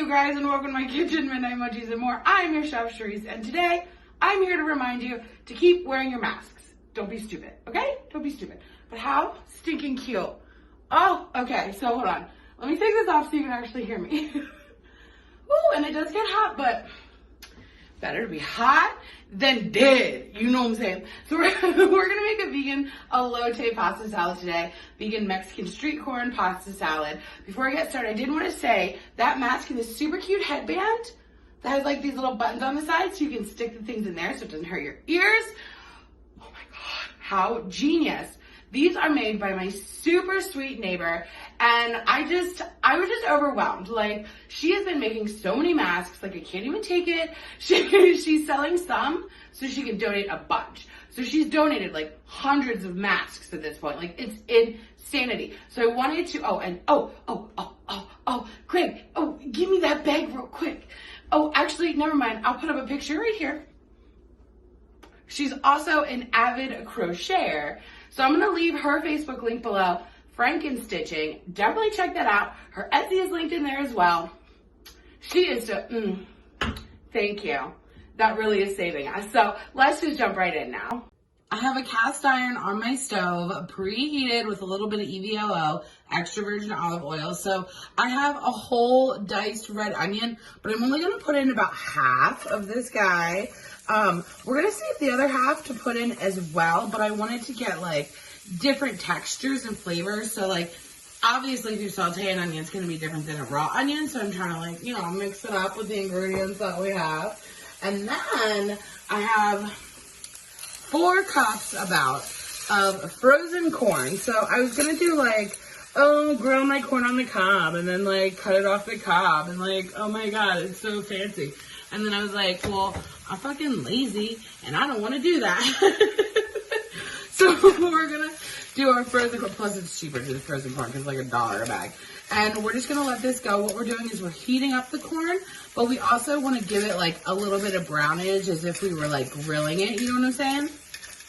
you guys, and welcome to my kitchen, midnight munchies and more. I'm your chef, Terrisa, and today I'm here to remind you to keep wearing your masks. Don't be stupid, okay? Don't be stupid. But how stinking cute. Oh, okay, so hold on. Let me take this off so you can actually hear me. Ooh, and it does get hot, but better to be hot than dead. You know what I'm saying? So we're gonna make a vegan elote pasta salad today. Vegan Mexican street corn pasta salad. Before I get started, I did want to say that mask and this super cute headband that has like these little buttons on the side so you can stick the things in there so it doesn't hurt your ears. Oh my God, how genius. These are made by my super sweet neighbor, and I was just overwhelmed. Like, she has been making so many masks, like I can't even take it. She's selling some so she can donate a bunch. So she's donated like hundreds of masks at this point. Like, it's insanity. So I wanted to, Greg, give me that bag real quick. Oh, actually, never mind. I'll put up a picture right here. She's also an avid crocheter. So I'm going to leave her Facebook link below, Frankenstitching. Definitely check that out. Her Etsy is linked in there as well. She is so, thank you. That really is saving us. So let's just jump right in now. I have a cast iron on my stove, preheated with a little bit of EVOO, extra virgin olive oil. So I have a whole diced red onion, but I'm only going to put in about half of this guy. We're going to save the other half to put in as well, but I wanted to get like different textures and flavors. So like, obviously if you saute an onion, it's going to be different than a raw onion. So I'm trying to like, mix it up with the ingredients that we have. And then I have 4 cups of frozen corn. So I was going to do like, grill my corn on the cob and then like cut it off the cob and like, oh my God, it's so fancy. And then I was like, well, I'm fucking lazy and I don't want to do that. So we're going to do our frozen corn. Plus it's cheaper to do the frozen corn because it's like $1 a bag. And we're just going to let this go. What we're doing is we're heating up the corn, but we also want to give it like a little bit of brownage as if we were like grilling it. You know what I'm saying?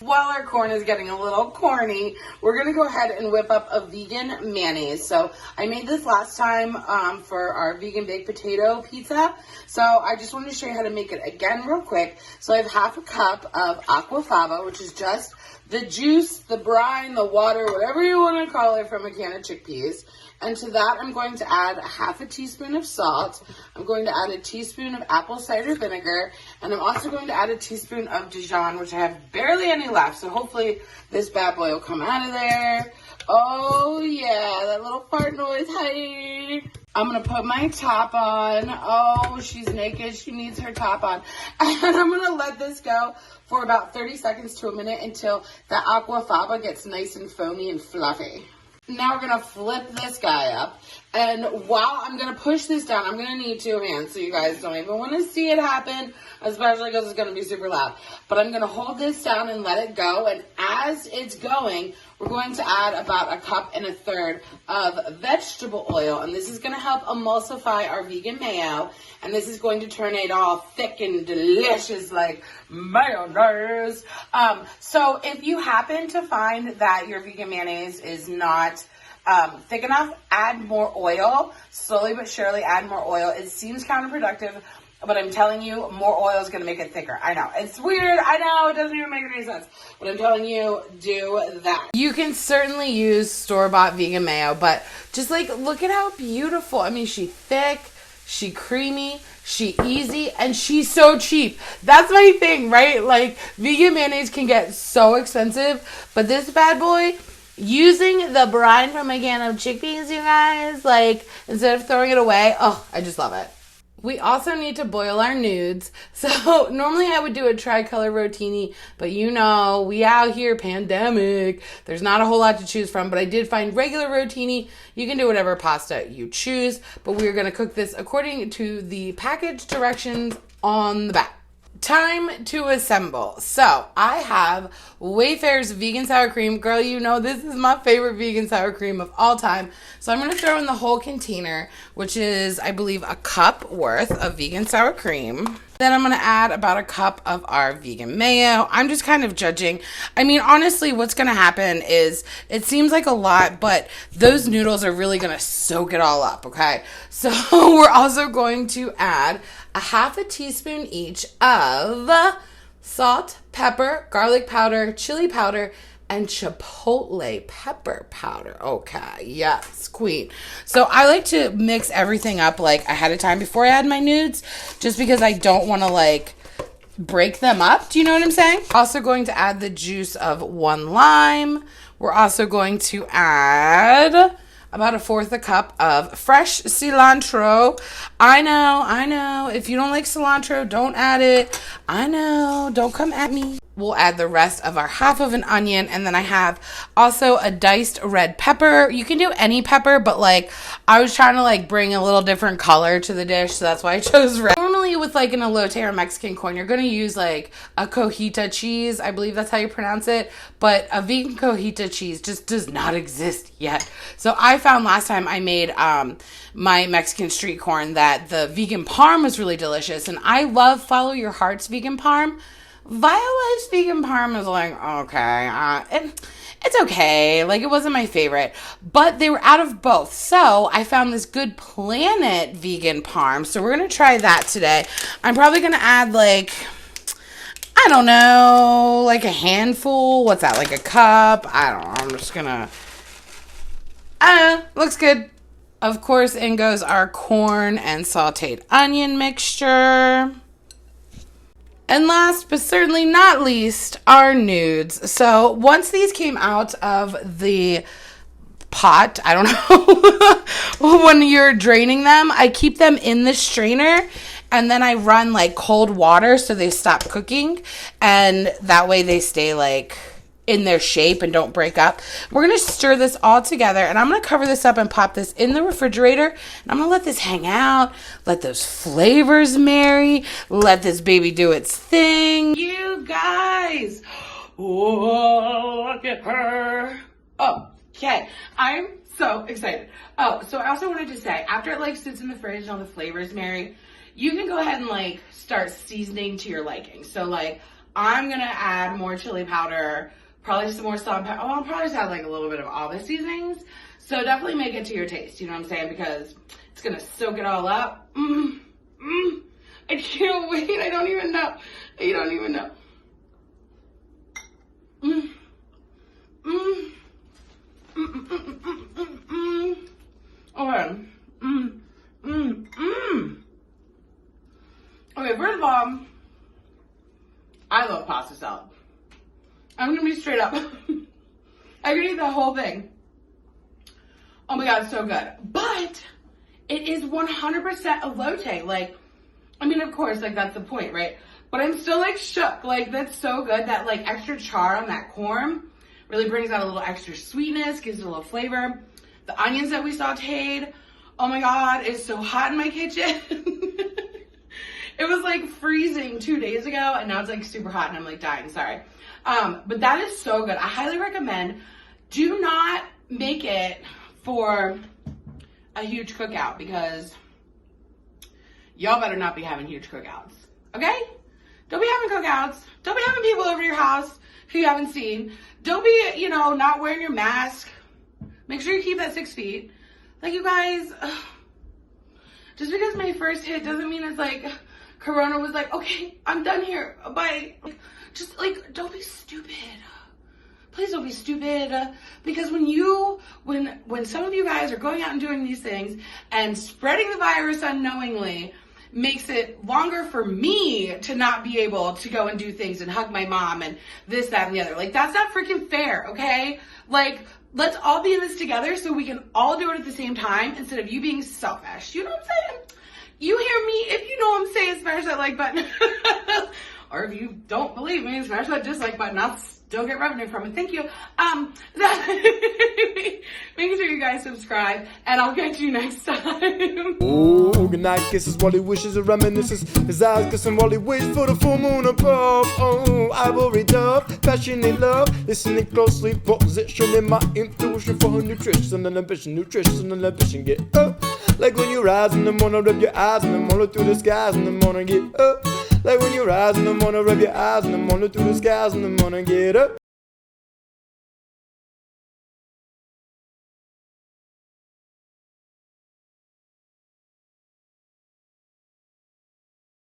While our corn is getting a little corny, we're going to go ahead and whip up a vegan mayonnaise. So I made this last time for our vegan baked potato pizza. So I just wanted to show you how to make it again real quick. So I have half a cup of aquafaba, which is just the juice, the brine, the water, whatever you want to call it, from a can of chickpeas. And to that, I'm going to add half a teaspoon of salt. I'm going to add a teaspoon of apple cider vinegar. And I'm also going to add a teaspoon of Dijon, which I have barely any left. So hopefully this bad boy will come out of there. Oh, yeah, that little fart noise. Hi. I'm going to put my top on. Oh, she's naked. She needs her top on. And I'm going to let this go for about 30 seconds to a minute until the aquafaba gets nice and foamy and fluffy. Now we're going to flip this guy up, and while I'm going to push this down, I'm going to need 2 hands so you guys don't even want to see it happen, especially because it's going to be super loud. But I'm going to hold this down and let it go, and as it's going, we're going to add about 1.33 cups of vegetable oil, and this is going to help emulsify our vegan mayo, and this is going to turn it all thick and delicious like mayonnaise. So if you happen to find that your vegan mayonnaise is not thick enough, add more oil. Slowly but surely add more oil. It seems counterproductive, but I'm telling you, more oil is going to make it thicker. I know. It's weird. I know. It doesn't even make any sense. But I'm telling you, do that. You can certainly use store-bought vegan mayo, but just like, look at how beautiful. I mean, she's thick, she creamy, she easy, and she's so cheap. That's my thing, right? Like, vegan mayonnaise can get so expensive, but this bad boy, using the brine from a can of chickpeas, you guys, like, instead of throwing it away, oh, I just love it. We also need to boil our nudes. So normally I would do a tricolor rotini, but we out here, pandemic. There's not a whole lot to choose from, but I did find regular rotini. You can do whatever pasta you choose, but we're going to cook this according to the package directions on the back. Time to assemble. So I have Wayfair's vegan sour cream. Girl, this is my favorite vegan sour cream of all time. So I'm going to throw in the whole container, which is, I believe, 1 cup worth of vegan sour cream. Then I'm going to add about a cup of our vegan mayo. I'm just kind of judging. I mean, honestly, what's going to happen is it seems like a lot, but those noodles are really going to soak it all up, okay? So we're also going to add a half a teaspoon each of salt, pepper, garlic powder, chili powder, and chipotle pepper powder. Okay, yes, queen. So I like to mix everything up like ahead of time before I add my nudes, just because I don't want to like break them up. Do you know what I'm saying? Also going to add the juice of 1 lime. We're also going to add about 1/4 cup of fresh cilantro. I know. If you don't like cilantro, don't add it. I know. Don't come at me. We'll add the rest of our half of an onion, and then I have also a diced red pepper. You can do any pepper, but like I was trying to like bring a little different color to the dish, so that's why I chose red. Normally with like an elote or Mexican corn, you're going to use like a cojita cheese. I believe that's how you pronounce it, but a vegan cojita cheese just does not exist yet. So I found last time I made my Mexican street corn that the vegan parm was really delicious, and I love Follow Your Heart's vegan parm. Violet's vegan parm is like, okay, it's okay. Like, it wasn't my favorite, but they were out of both. So I found this Good Planet vegan parm. So we're going to try that today. I'm probably going to add like, I don't know, like a handful. What's that? Like a cup? I don't know. I'm just going to, looks good. Of course, in goes our corn and sauteed onion mixture. And last but certainly not least, our nudes. So once these came out of the pot, I don't know, when you're draining them, I keep them in the strainer, and then I run like cold water so they stop cooking, and that way they stay like in their shape and don't break up. We're going to stir this all together, and I'm going to cover this up and pop this in the refrigerator, and I'm going to let this hang out, let those flavors marry, let this baby do its thing. You guys, oh, look at her. Okay, I'm so excited. Oh, so I also wanted to say, after it like sits in the fridge and all the flavors marry, you can go ahead and like start seasoning to your liking. So like, I'm going to add more chili powder, probably some more salt and pepper. I'll probably just add like a little bit of all the seasonings. So definitely make it to your taste, you know what I'm saying? Because it's going to soak it all up. I can't wait. I don't even know. Okay, first of all, I love pasta salad. I'm gonna be straight up. I could eat the whole thing. Oh my god, it's so good. But it is 100% elote. Like, I mean, of course, like that's the point, right? But I'm still like shook. Like, that's so good. That like extra char on that corn really brings out a little extra sweetness, gives it a little flavor. The onions that we sauteed, oh my god, it's so hot in my kitchen. It was like freezing 2 days ago, and now it's like super hot and I'm like dying, sorry. But that is so good. I highly recommend. Do not make it for a huge cookout, because y'all better not be having huge cookouts, okay? Don't be having cookouts. Don't be having people over to your house who you haven't seen. Don't be, you know, not wearing your mask. Make sure you keep that 6 feet. Like, you guys, just because my first hit doesn't mean it's like Corona was like, okay, I'm done here, bye. Just like, don't be stupid. Please don't be stupid. Because when some of you guys are going out and doing these things and spreading the virus unknowingly, makes it longer for me to not be able to go and do things and hug my mom and this, that, and the other. Like, that's not freaking fair, okay? Like, let's all be in this together so we can all do it at the same time instead of you being selfish. You know what I'm saying? You hear me? If you know what I'm saying, smash that like button. Or if you don't believe me, smash that dislike button. I'll still get revenue from it. Thank you. Make sure you guys subscribe, and I'll catch you next time. Oh, good night kisses while he wishes and reminisces. His eyes kissing while he waits for the full moon above. Oh, ivory dove, passionate love. Listening closely, positioning my intuition for her nutrition and ambition. Get up, like when you rise in the morning, rub your eyes in the morning through the skies in the morning. Get up. Like when you rise in the morning, rub your eyes in the morning, through the skies in the morning, get up.